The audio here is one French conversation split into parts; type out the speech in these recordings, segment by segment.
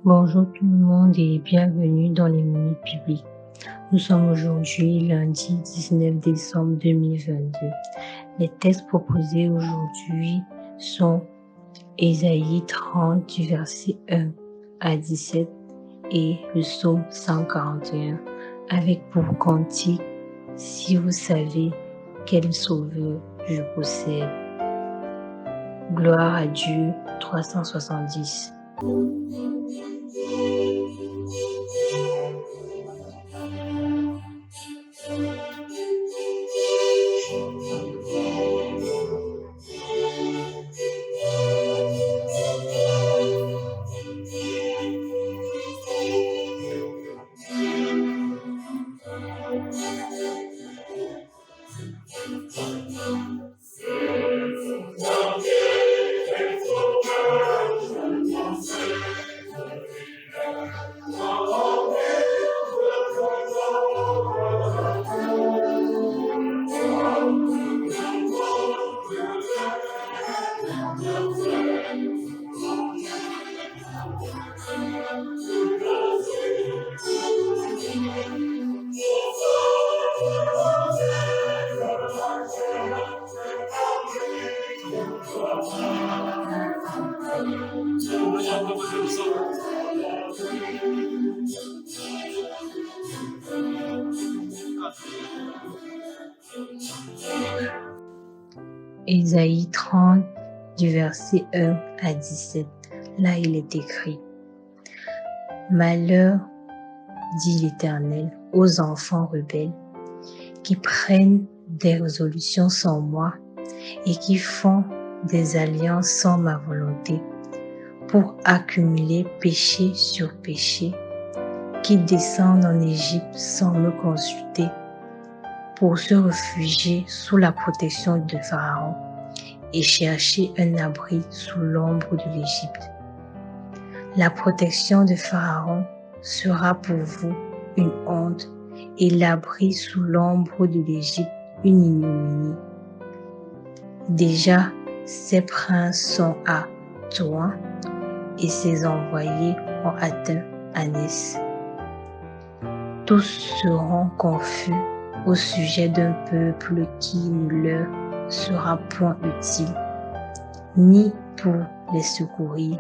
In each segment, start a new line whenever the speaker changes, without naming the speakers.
Bonjour tout le monde et bienvenue dans les minutes bibliques. Nous sommes aujourd'hui lundi 19 décembre 2022. Les textes proposés aujourd'hui sont Ésaïe 30 du verset 1 à 17 et le psaume 141 avec pour cantique « Si vous savez quel sauveur je possède ». Gloire à Dieu 370. Ésaïe 30 du verset 1 à 17. Là, il est écrit: Malheur, dit l'Éternel, aux enfants rebelles qui prennent des résolutions sans moi et qui font des alliances sans ma volonté pour accumuler péché sur péché, qui descendent en Égypte sans me consulter pour se réfugier sous la protection de Pharaon et chercher un abri sous l'ombre de l'Égypte. La protection de Pharaon sera pour vous une honte et l'abri sous l'ombre de l'Égypte une ignominie. Déjà, ses princes sont à Toin et ses envoyés ont atteint Anès. Tous seront confus au sujet d'un peuple qui ne leur sera point utile, ni pour les secourir,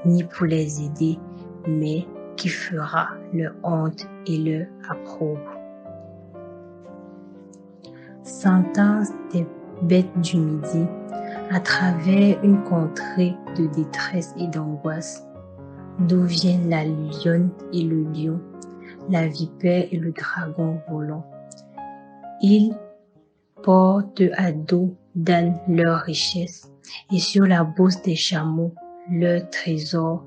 ni pour les aider, mais qui fera leur honte et leur opprobre. Sentence des bêtes du midi, à travers une contrée de détresse et d'angoisse, d'où viennent la lionne et le lion, la vipère et le dragon volant. Ils portent à dos d'âne leur richesse et sur la bourse des chameaux leur trésor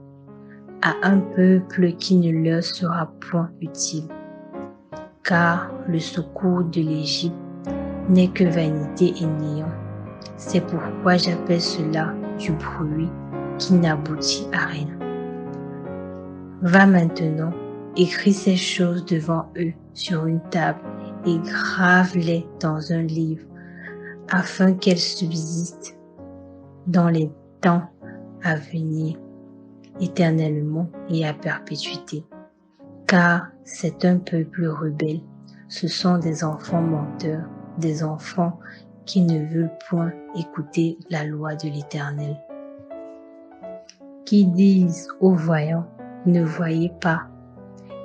à un peuple qui ne leur sera point utile. Car le secours de l'Égypte n'est que vanité et néant. C'est pourquoi j'appelle cela du bruit qui n'aboutit à rien. Va maintenant, écris ces choses devant eux sur une table et grave-les dans un livre, afin qu'elles subsistent dans les temps à venir, éternellement et à perpétuité. Car c'est un peuple rebelle, ce sont des enfants menteurs, des enfants qui ne veulent point écouter la loi de l'Éternel. Qui disent aux voyants, ne voyez pas,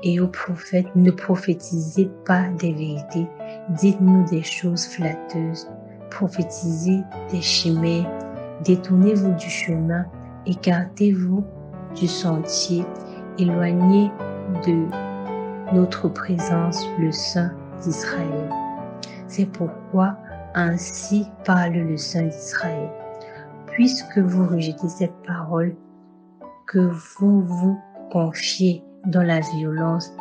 et aux prophètes, ne prophétisez pas des vérités, dites-nous des choses flatteuses, prophétisez des chimères, détournez-vous du chemin, écartez-vous du sentier, éloignez de notre présence le Saint d'Israël. C'est pourquoi ainsi parle le Saint d'Israël. Puisque vous rejetez cette parole, que vous vous confiez dans la violence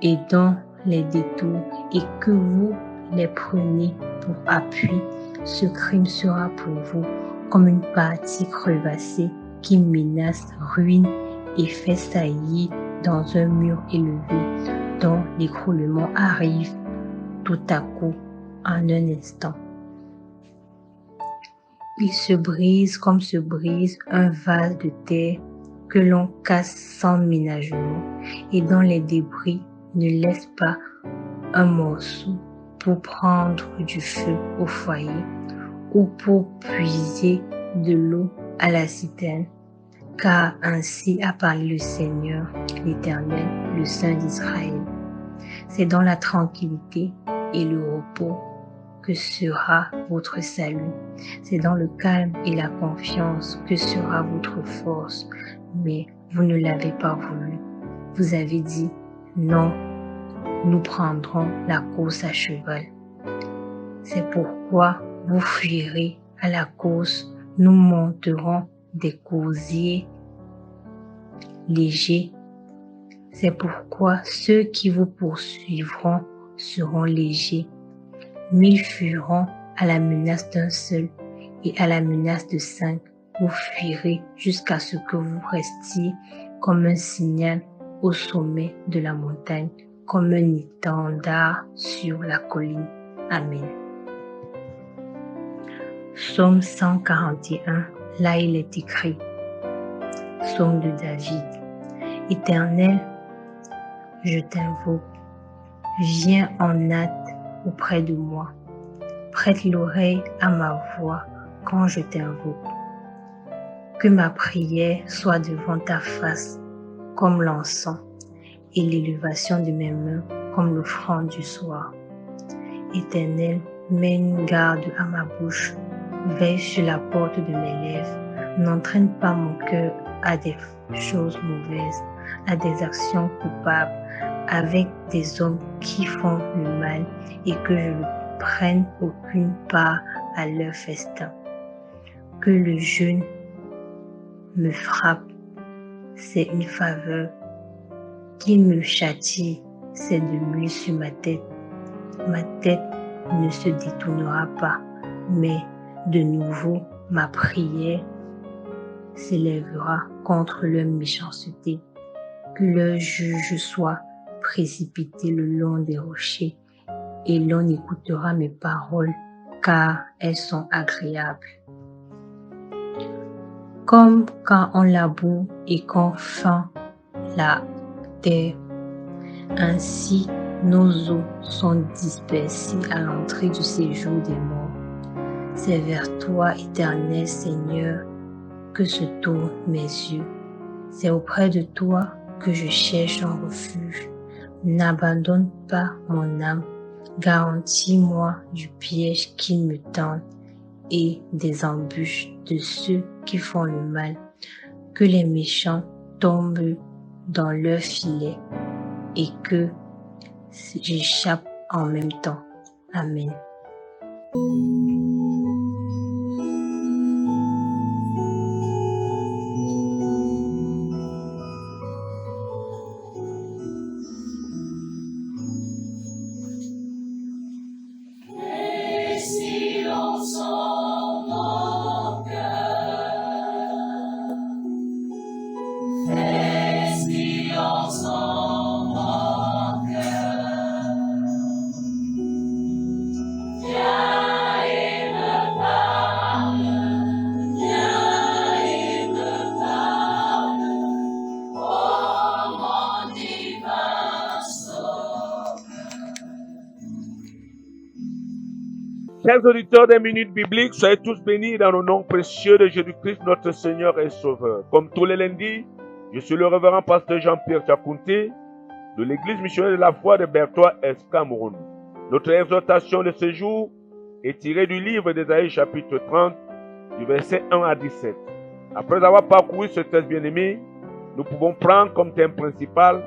et dans les détours et que vous les prenez pour appui, ce crime sera pour vous comme une partie crevassée qui menace ruine et fait saillir dans un mur élevé dont l'écroulement arrive tout à coup en un instant. Il se brise comme se brise un vase de terre que l'on casse sans ménagement, et dans les débris ne laisse pas un morceau pour prendre du feu au foyer ou pour puiser de l'eau à la citerne. Car ainsi a parlé le Seigneur, l'Éternel, le Saint d'Israël. C'est dans la tranquillité et le repos que sera votre salut. C'est dans le calme et la confiance que sera votre force. Mais vous ne l'avez pas voulu. Vous avez dit, non, nous prendrons la course à cheval. C'est pourquoi vous fuirez à la course, nous monterons des coursiers légers. C'est pourquoi ceux qui vous poursuivront seront légers. 1000 fuiront à la menace d'un seul, et à la menace de 5, vous fuirez jusqu'à ce que vous restiez comme un signal au sommet de la montagne, comme un étendard sur la colline. Amen. Psaume 141, là il est écrit, Psaume de David. Éternel, je t'invoque, viens en hâte auprès de moi. Prête l'oreille à ma voix quand je t'invoque. Que ma prière soit devant ta face comme l'encens et l'élévation de mes mains comme l'offrande du soir. Éternel, mets une garde à ma bouche, veille sur la porte de mes lèvres, n'entraîne pas mon cœur à des choses mauvaises, à des actions coupables, avec des hommes qui font le mal et que je ne prenne aucune part à leur festin. Que le jeûne me frappe, c'est une faveur. Qu'il me châtie, c'est de l'huile sur ma tête. Ma tête ne se détournera pas, mais de nouveau ma prière s'élèvera contre leur méchanceté. Que leur juge soit précipité le long des rochers, et l'on écoutera mes paroles, car elles sont agréables. Comme quand on laboure et qu'on fend la terre, ainsi nos os sont dispersés à l'entrée du séjour des morts. C'est vers toi, éternel Seigneur, que se tournent mes yeux. C'est auprès de toi que je cherche un refuge. N'abandonne pas mon âme. Garantis-moi du piège qu'ils me tendent et des embûches de ceux qui font le mal. Que les méchants tombent dans leur filet et que j'échappe en même temps. Amen.
Chers auditeurs des minutes bibliques, soyez tous bénis dans le nom précieux de Jésus-Christ, notre Seigneur et Sauveur. Comme tous les lundis, je suis le révérend pasteur Jean-Pierre Tchakounté de l'église missionnaire de la foi de Bertois-Est Cameroun. Notre exhortation de ce jour est tirée du livre d'Ésaïe chapitre 30, du verset 1 à 17. Après avoir parcouru ce texte bien-aimé, nous pouvons prendre comme thème principal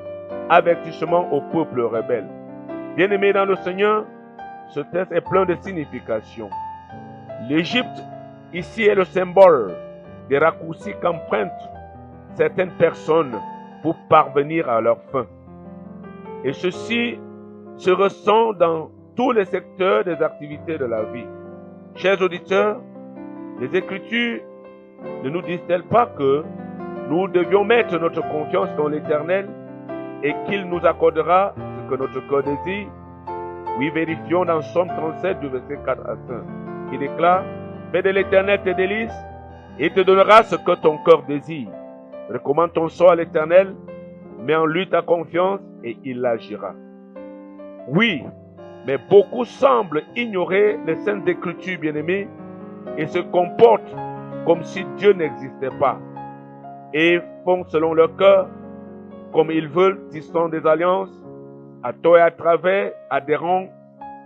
avertissement au peuple rebelle. Bien-aimés dans le Seigneur, ce texte est plein de signification. L'Égypte, ici, est le symbole des raccourcis qu'empruntent certaines personnes pour parvenir à leur fin. Et ceci se ressent dans tous les secteurs des activités de la vie. Chers auditeurs, les Écritures ne nous disent-elles pas que nous devions mettre notre confiance dans l'Éternel et qu'il nous accordera ce que notre cœur désire? Oui, vérifions dans Somme 37 du verset 4 à 5, qui déclare « Fais de l'Éternel tes délices, et il te donnera ce que ton cœur désire. Recommande ton sort à l'Éternel, mets en lui ta confiance et il agira. Oui, mais beaucoup semblent ignorer les saintes écritures, bien-aimés, et se comportent comme si Dieu n'existait pas, et font selon leur cœur, comme ils veulent, tissant des alliances, à tort et à travers, adhérant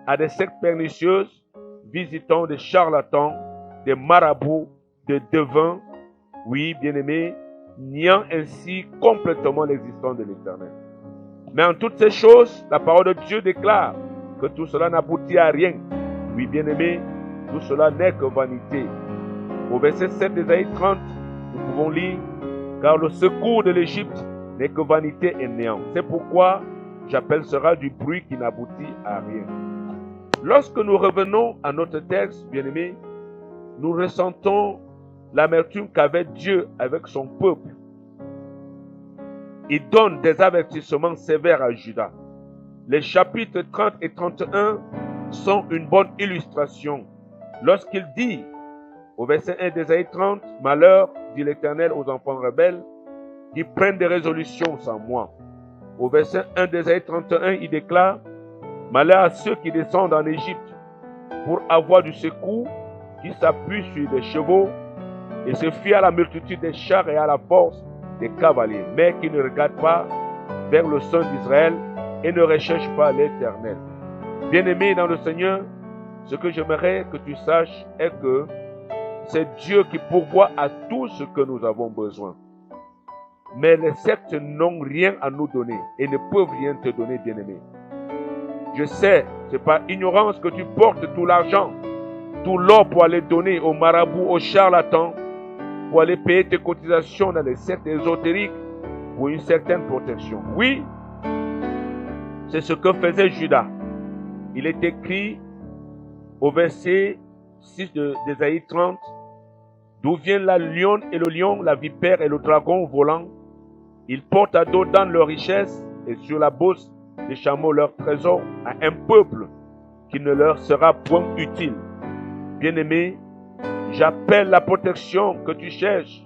à des sectes pernicieuses, visitant des charlatans, des marabouts, des devins, oui, bien-aimés, niant ainsi complètement l'existence de l'Éternel. Mais en toutes ces choses, la parole de Dieu déclare que tout cela n'aboutit à rien. Oui, bien-aimés, tout cela n'est que vanité. Au verset 7 d'Ésaïe 30, nous pouvons lire, car le secours de l'Égypte n'est que vanité et néant. C'est pourquoi j'appelle cela du bruit qui n'aboutit à rien. Lorsque nous revenons à notre texte, bien-aimés, nous ressentons l'amertume qu'avait Dieu avec son peuple. Il donne des avertissements sévères à Juda. Les chapitres 30 et 31 sont une bonne illustration. Lorsqu'il dit, au verset 1 d'Ésaïe 30, « Malheur, dit l'Éternel aux enfants rebelles, qui prennent des résolutions sans moi. » Au verset 1 d'Ésaïe 31, il déclare, « Malheur à ceux qui descendent en Égypte pour avoir du secours, qui s'appuient sur des chevaux et se fient à la multitude des chars et à la force des cavaliers, mais qui ne regardent pas vers le Saint d'Israël et ne recherchent pas l'Éternel. » Bien-aimé dans le Seigneur, ce que j'aimerais que tu saches est que c'est Dieu qui pourvoit à tout ce que nous avons besoin. Mais les sectes n'ont rien à nous donner et ne peuvent rien te donner, bien-aimé. Je sais, c'est par ignorance que tu portes tout l'argent, tout l'or pour aller donner aux marabouts, aux charlatans, pour aller payer tes cotisations dans les sectes ésotériques pour une certaine protection. Oui, c'est ce que faisait Judas. Il est écrit au verset 6 d'Ésaïe 30, « D'où vient la lionne et le lion, la vipère et le dragon volant? Ils portent à dos dans leur richesse et sur la bourse des chameaux leur trésor à un peuple qui ne leur sera point utile. » Bien-aimé, j'appelle la protection que tu cherches.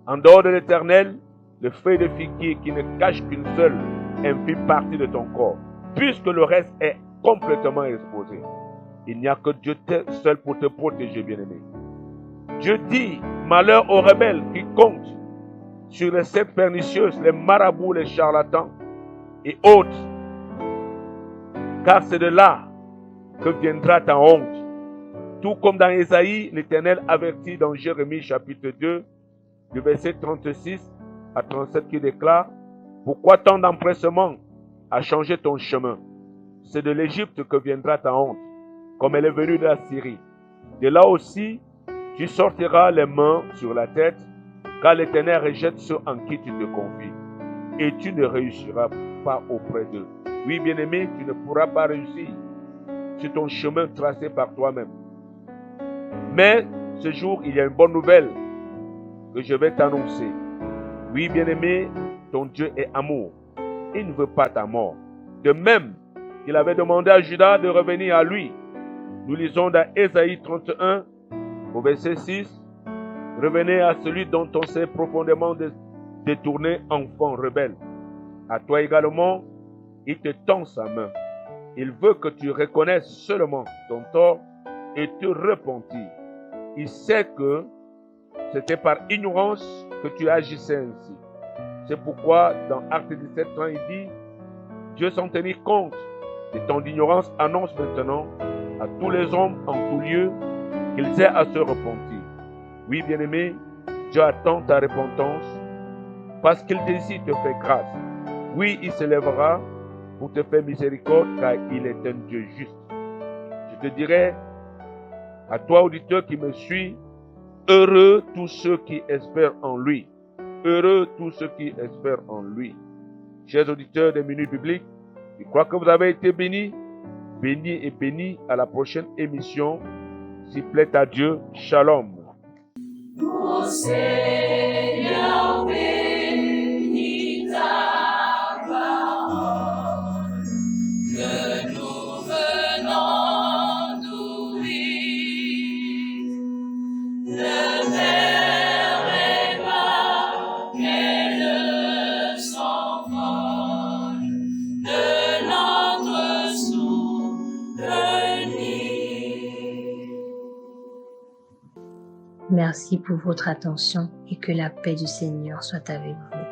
En dehors de l'Éternel, le feuille de figuier qui ne cache qu'une seule infime partie de ton corps, puisque le reste est complètement exposé. Il n'y a que Dieu seul pour te protéger, bien-aimé. Dieu dit, malheur aux rebelles qui comptent sur les sectes pernicieuses, les marabouts, les charlatans et autres, car c'est de là que viendra ta honte. Tout comme dans Ésaïe, l'Éternel avertit dans Jérémie chapitre 2, du verset 36 à 37 qui déclare, « Pourquoi tant d'empressement à changer ton chemin? C'est de l'Égypte que viendra ta honte, comme elle est venue de la Syrie. De là aussi, tu sortiras les mains sur la tête, car l'Éternel rejette ceux en qui tu te confies, et tu ne réussiras pas auprès d'eux. » Oui, bien-aimé, tu ne pourras pas réussir sur ton chemin tracé par toi-même. Mais ce jour, il y a une bonne nouvelle que je vais t'annoncer. Oui, bien-aimé, ton Dieu est amour. Il ne veut pas ta mort. De même qu'il avait demandé à Judas de revenir à lui. Nous lisons dans Ésaïe 31, au verset 6, « Revenez à celui dont on s'est profondément détourné, enfant rebelle. À toi également, il te tend sa main. Il veut que tu reconnaisses seulement ton tort et te repentir. Il sait que c'était par ignorance que tu agissais ainsi. C'est pourquoi dans Actes 17, il dit, Dieu sans tenir compte de ton ignorance annonce maintenant à tous les hommes en tout lieu qu'ils aient à se repentir. Oui, bien-aimé, Dieu attend ta repentance parce qu'il désire te faire grâce. Oui, il se lèvera pour te faire miséricorde car il est un Dieu juste. Je te dirai à toi, auditeur qui me suit, heureux tous ceux qui espèrent en lui. Heureux tous ceux qui espèrent en lui. Chers auditeurs des Minutes Bibliques, je crois que vous avez été bénis. Bénis et bénis à la prochaine émission. S'il plaît à Dieu, shalom.
Ô Seigneur, bénis ta parole, que nous venons d'ouvrir. Le Père est
Merci pour votre attention et que la paix du Seigneur soit avec vous.